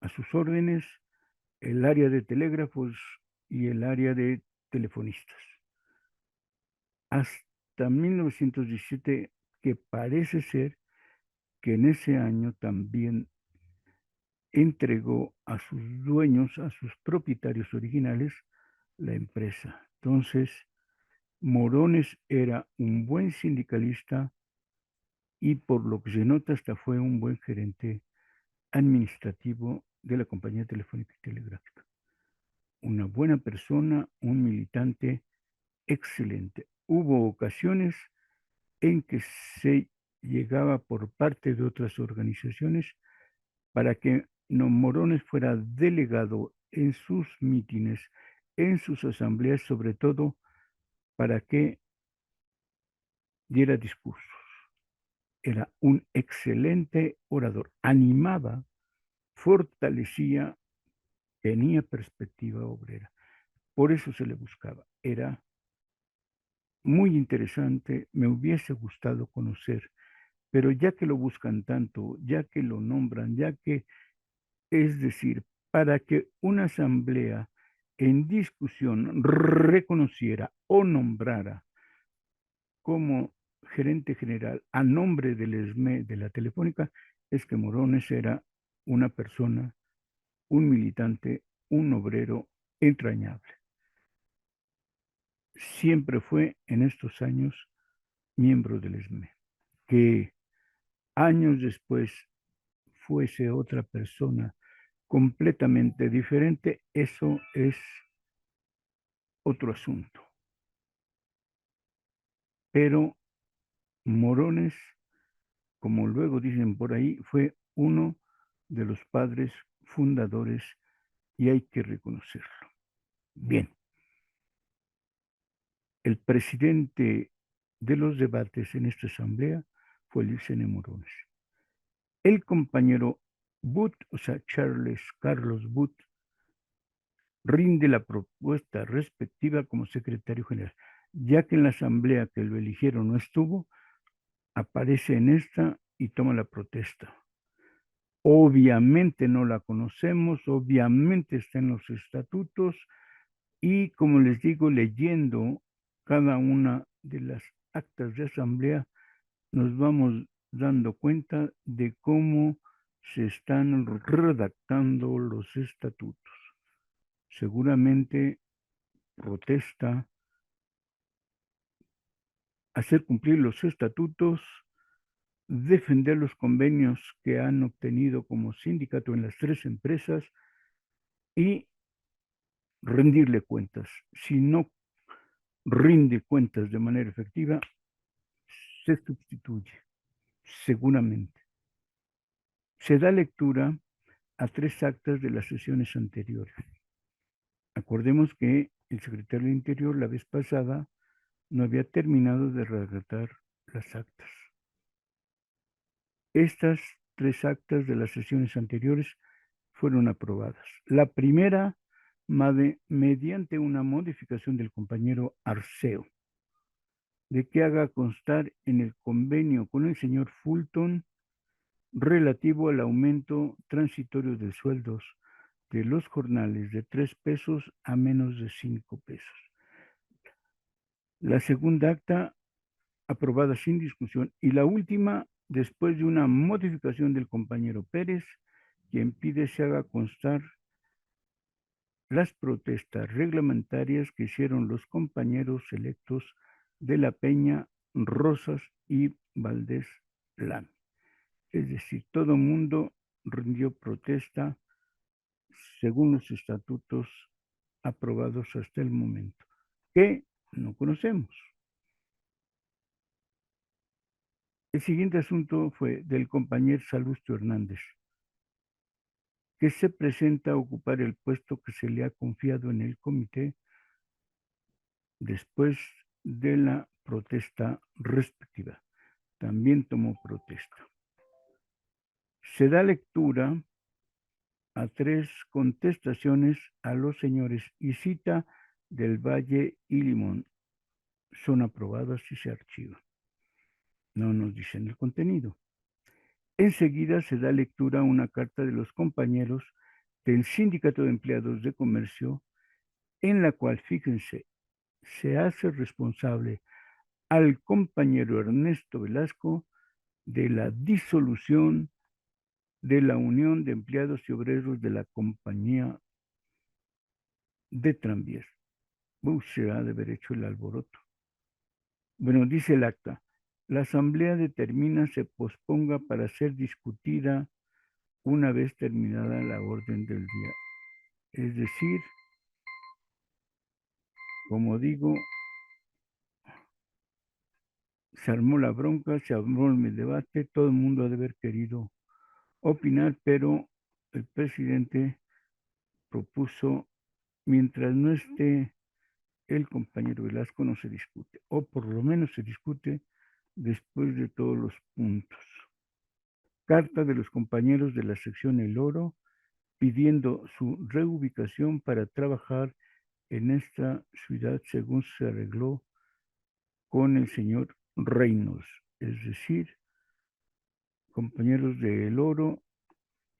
a sus órdenes el área de telégrafos y el área de telefonistas. Hasta 1917, que parece ser que en ese año también entregó a sus dueños, a sus propietarios originales, la empresa. Entonces, Morones era un buen sindicalista y por lo que se nota hasta fue un buen gerente administrativo de la Compañía Telefónica y Telegráfica. Una buena persona, un militante excelente. Hubo ocasiones en que se llegaba por parte de otras organizaciones para que Morones fuera delegado en sus mítines, en sus asambleas, sobre todo para que diera discursos. Era un excelente orador, animaba, fortalecía, tenía perspectiva obrera. Por eso se le buscaba. Era muy interesante, me hubiese gustado conocer, pero ya que lo buscan tanto, ya que lo nombran, es decir, para que una asamblea en discusión reconociera o nombrara como gerente general a nombre del ESME de la Telefónica, es que Morones era una persona, un militante, un obrero entrañable. Siempre fue en estos años miembro del ESME. Que años después fuese otra persona completamente diferente, eso es otro asunto. Pero Morones, como luego dicen por ahí, fue uno de los padres fundadores y hay que reconocerlo. Bien, el presidente de los debates en esta asamblea fue Luis N. Morones. El compañero Booth, o sea, Carlos Booth, rinde la propuesta respectiva como secretario general. Ya que en la asamblea que lo eligieron no estuvo, aparece en esta y toma la protesta. Obviamente no la conocemos, obviamente está en los estatutos y, como les digo, leyendo cada una de las actas de asamblea, nos vamos dando cuenta de cómo se están redactando los estatutos. Seguramente protesta hacer cumplir los estatutos, defender los convenios que han obtenido como sindicato en las tres empresas y rendirle cuentas. Si no rinde cuentas de manera efectiva, se sustituye, seguramente. Se da lectura a tres actas de las sesiones anteriores. Acordemos que el secretario del Interior la vez pasada no había terminado de redactar las actas. Estas tres actas de las sesiones anteriores fueron aprobadas. La primera, mediante una modificación del compañero Arceo, de que haga constar en el convenio con el señor Fulton relativo al aumento transitorio de sueldos de los jornales de 3 pesos a menos de 5 pesos. La segunda acta, aprobada sin discusión, y la última, después de una modificación del compañero Pérez, quien pide se haga constar las protestas reglamentarias que hicieron los compañeros electos de La Peña, Rosas y Valdés Lamy. Es decir, todo mundo rindió protesta según los estatutos aprobados hasta el momento, que no conocemos. El siguiente asunto fue del compañero Salustio Hernández, que se presenta a ocupar el puesto que se le ha confiado en el comité después de la protesta respectiva. También tomó protesta. Se da lectura a tres contestaciones a los señores Isita, del Valle y Limón. Son aprobadas y se archivan. No nos dicen el contenido. Enseguida se da lectura a una carta de los compañeros del Sindicato de Empleados de Comercio, en la cual, fíjense, se hace responsable al compañero Ernesto Velasco de la disolución de la Unión de Empleados y Obreros de la Compañía de Tranvías. Se ha de haber hecho el alboroto. Bueno, dice el acta, la asamblea determina se posponga para ser discutida una vez terminada la orden del día. Es decir, como digo, se armó la bronca, se armó el debate, todo el mundo ha de haber querido opinar, pero el presidente propuso, mientras no esté el compañero Velasco, no se discute, o por lo menos se discute después de todos los puntos. Carta de los compañeros de la sección El Oro pidiendo su reubicación para trabajar en esta ciudad según se arregló con el señor Reynolds. Es decir, compañeros de El Oro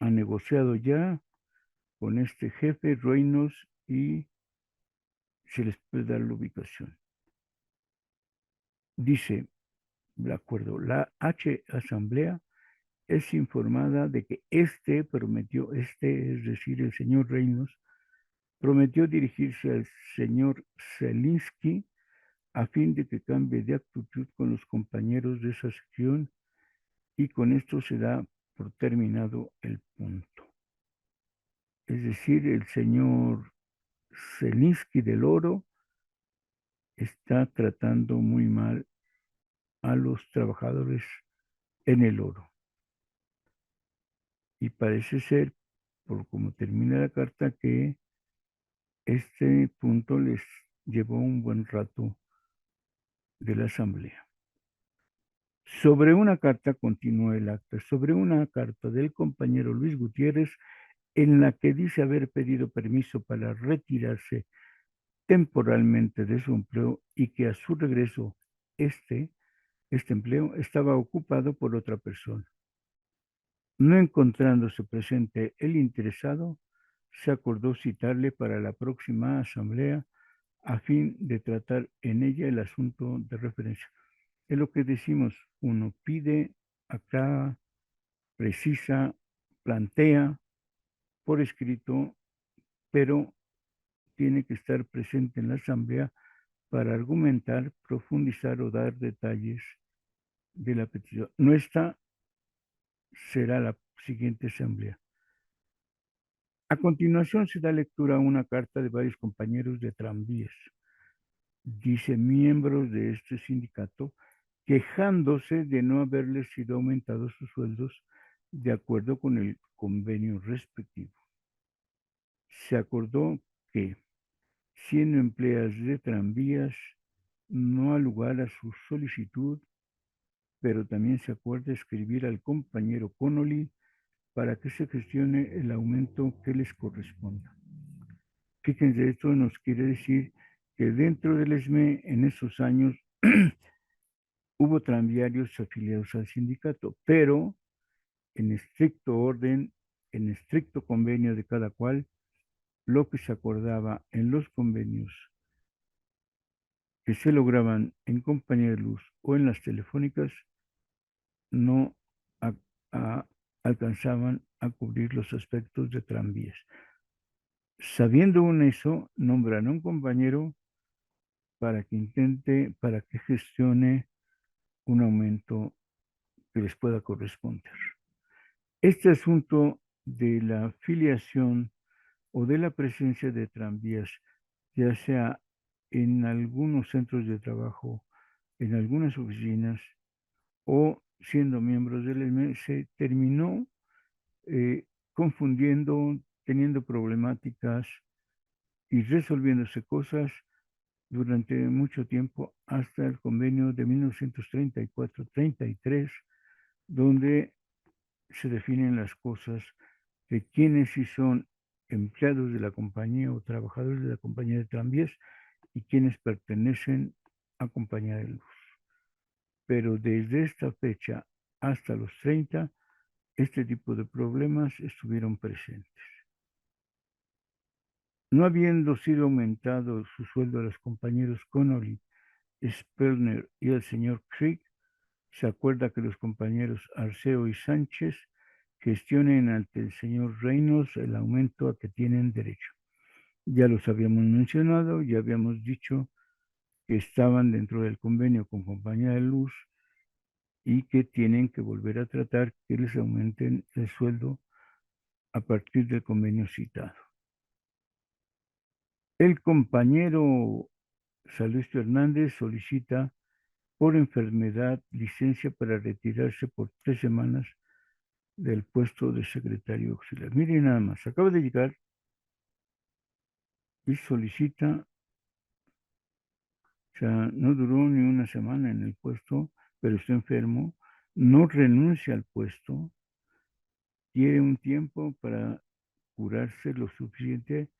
han negociado ya con este jefe Reynolds y se les puede dar la ubicación. Dice, de acuerdo, la H Asamblea es informada de que prometió, es decir, el señor Reynolds, prometió dirigirse al señor Zelinsky a fin de que cambie de actitud con los compañeros de esa sección, y con esto se da por terminado el punto. Es decir, el señor Zelinsky del Oro está tratando muy mal a los trabajadores en El Oro. Y parece ser, por cómo termina la carta, que este punto les llevó un buen rato de la asamblea. Sobre una carta, continúa el acta, sobre una carta del compañero Luis Gutiérrez, en la que dice haber pedido permiso para retirarse temporalmente de su empleo y que a su regreso este empleo estaba ocupado por otra persona. No encontrándose presente el interesado, se acordó citarle para la próxima asamblea a fin de tratar en ella el asunto de referencia. Es lo que decimos, uno pide, acá, precisa, plantea por escrito, pero tiene que estar presente en la asamblea para argumentar, profundizar o dar detalles de la petición. No está, será la siguiente asamblea. A continuación se da lectura a una carta de varios compañeros de tranvías, dice miembros de este sindicato, quejándose de no haberles sido aumentados sus sueldos de acuerdo con el convenio respectivo. Se acordó que, siendo empleadas de tranvías, no ha lugar a su solicitud, pero también se acuerda escribir al compañero Connolly para que se gestione el aumento que les corresponda. Fíjense, esto nos quiere decir que dentro del ESME en esos años hubo tranviarios afiliados al sindicato, pero en estricto orden, en estricto convenio de cada cual, lo que se acordaba en los convenios que se lograban en compañía de luz o en las telefónicas no a, a, alcanzaban a cubrir los aspectos de tranvías. Sabiendo un eso, nombran a un compañero para que intente, para que gestione un aumento que les pueda corresponder. Este asunto de la afiliación o de la presencia de tranvías, ya sea en algunos centros de trabajo, en algunas oficinas o siendo miembros del ESME, se terminó confundiendo, teniendo problemáticas y resolviéndose cosas durante mucho tiempo hasta el convenio de 1934-33, donde se definen las cosas de quiénes sí son empleados de la compañía o trabajadores de la compañía de tranvías y quienes pertenecen a compañía de luz. Pero desde esta fecha hasta los 30, este tipo de problemas estuvieron presentes. No habiendo sido aumentado su sueldo a los compañeros Connolly, Spellner y el señor Crick, se acuerda que los compañeros Arceo y Sánchez gestionen ante el señor Reynolds el aumento a que tienen derecho. Ya los habíamos mencionado, ya habíamos dicho que estaban dentro del convenio con Compañía de Luz y que tienen que volver a tratar que les aumenten el sueldo a partir del convenio citado. El compañero Salustio Hernández solicita por enfermedad licencia para retirarse por 3 semanas del puesto de secretario auxiliar. Miren nada más, acaba de llegar y solicita, o sea, no duró ni una semana en el puesto, pero está enfermo, no renuncia al puesto, quiere un tiempo para curarse lo suficiente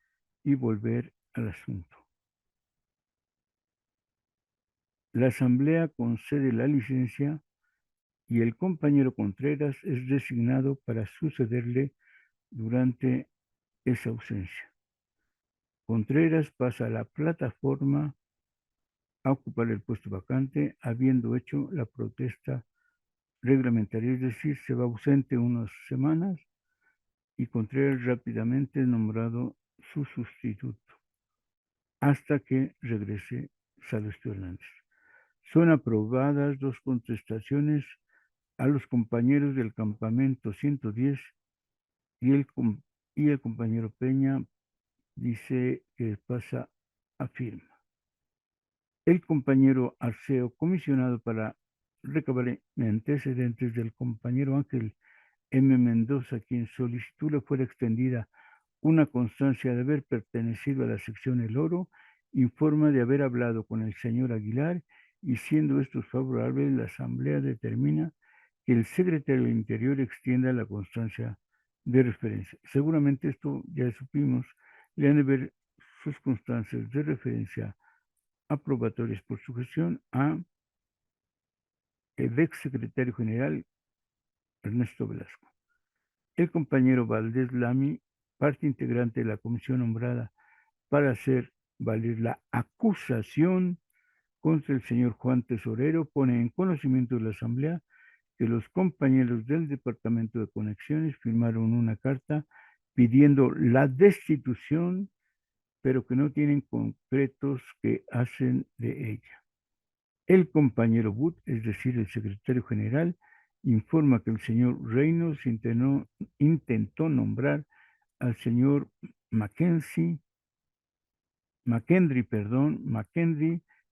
y volver al asunto. La asamblea concede la licencia y el compañero Contreras es designado para sucederle durante esa ausencia. Contreras pasa a la plataforma a ocupar el puesto vacante, habiendo hecho la protesta reglamentaria, es decir, se va ausente unas semanas y Contreras rápidamente es nombrado su sustituto hasta que regrese Salustio Hernández. Son aprobadas 2 contestaciones a los compañeros del campamento 110 y el compañero Peña dice que pasa a firma. El compañero Arceo, comisionado para recabar antecedentes del compañero Ángel M. Mendoza, quien solicitó le fuera extendida una constancia de haber pertenecido a la sección El Oro, informa de haber hablado con el señor Aguilar y siendo estos favorables, la Asamblea determina que el secretario del Interior extienda la constancia de referencia. Seguramente esto ya supimos, le han de ver sus constancias de referencia aprobatorias por su gestión a el ex secretario general Ernesto Velasco. El compañero Valdés Lamy, parte integrante de la comisión nombrada para hacer valer la acusación contra el señor Juan Tesorero, pone en conocimiento de la Asamblea que los compañeros del Departamento de Conexiones firmaron una carta pidiendo la destitución, pero que no tienen concretos que hacen de ella. El compañero Wood, es decir, el secretario general, informa que el señor Reynolds intentó nombrar al señor McKendry,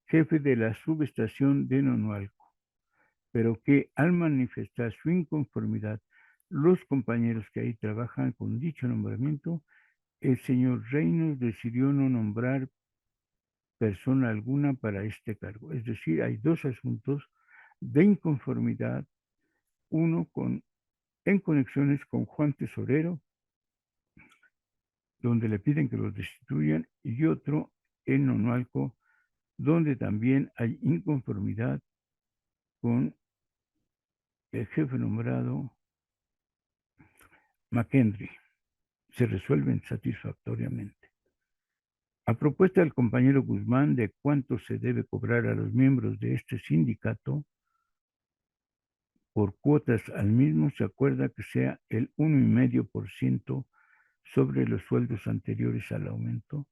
jefe de la subestación de Nonualco, pero que al manifestar su inconformidad los compañeros que ahí trabajan con dicho nombramiento, el señor Reynolds decidió no nombrar persona alguna para este cargo. Es decir, hay dos asuntos de inconformidad, uno en conexiones con Juan Tesorero, donde le piden que los destituyan, y otro en Nonualco, donde también hay inconformidad con el jefe nombrado McKendry. Se resuelven satisfactoriamente. A propuesta del compañero Guzmán de cuánto se debe cobrar a los miembros de este sindicato por cuotas al mismo, se acuerda que sea el 1,5% sobre los sueldos anteriores al aumento,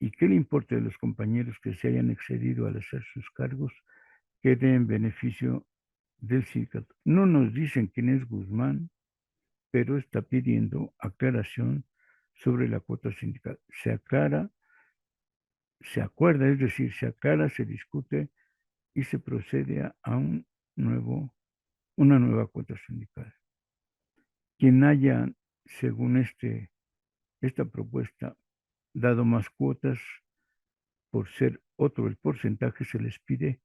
y que el importe de los compañeros que se hayan excedido al hacer sus cargos quede en beneficio del sindicato. No nos dicen quién es Guzmán, pero está pidiendo aclaración sobre la cuota sindical. Se aclara, se acuerda, es decir, se aclara, se discute y se procede a una nueva cuota sindical. Quien haya, según esta propuesta, dado más cuotas por ser otro el porcentaje, se les pide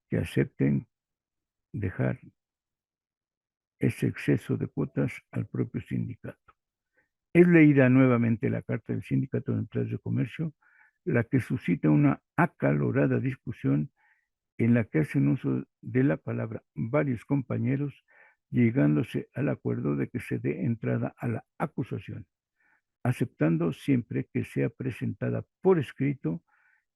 que acepten dejar ese exceso de cuotas al propio sindicato. Es leída nuevamente la carta del Sindicato de Empleados de Comercio, la que suscita una acalorada discusión en la que hacen uso de la palabra varios compañeros, llegándose al acuerdo de que se dé entrada a la acusación, aceptando siempre que sea presentada por escrito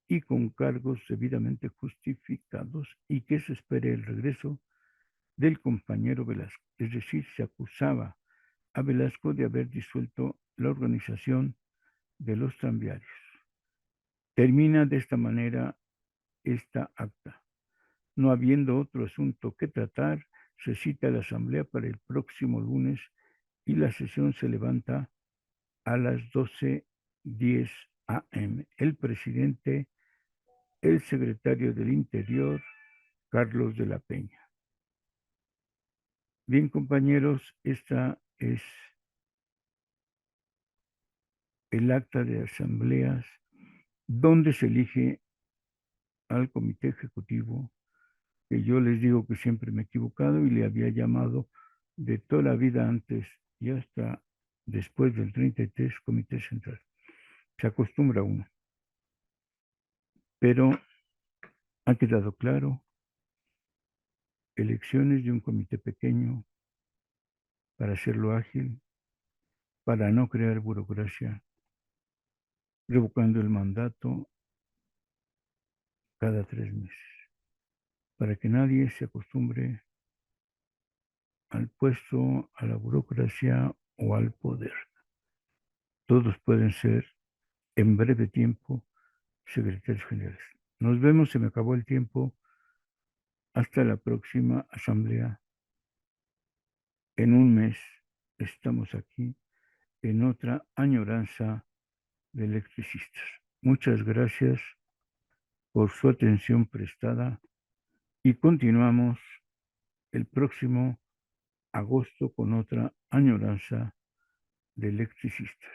y con cargos debidamente justificados, y que se espere el regreso del compañero Velasco. Es decir, se acusaba a Velasco de haber disuelto la organización de los tranviarios. Termina de esta manera esta acta. No habiendo otro asunto que tratar, se cita a la asamblea para el próximo lunes y la sesión se levanta a las 12:10 a.m. El presidente, el secretario del Interior, Carlos de la Peña. Bien, compañeros, esta es el acta de asambleas donde se elige al comité ejecutivo, que yo les digo que siempre me he equivocado y le había llamado de toda la vida antes y hasta después del 33 comité central. Se acostumbra uno. Pero ha quedado claro, elecciones de un comité pequeño para hacerlo ágil, para no crear burocracia, revocando el mandato cada 3 meses, para que nadie se acostumbre al puesto, a la burocracia o al poder. Todos pueden ser en breve tiempo secretarios generales. Nos vemos, se me acabó el tiempo. Hasta la próxima asamblea. En un mes estamos aquí en otra añoranza de electricistas. Muchas gracias por su atención prestada y continuamos el próximo agosto con otra añoranza de electricistas.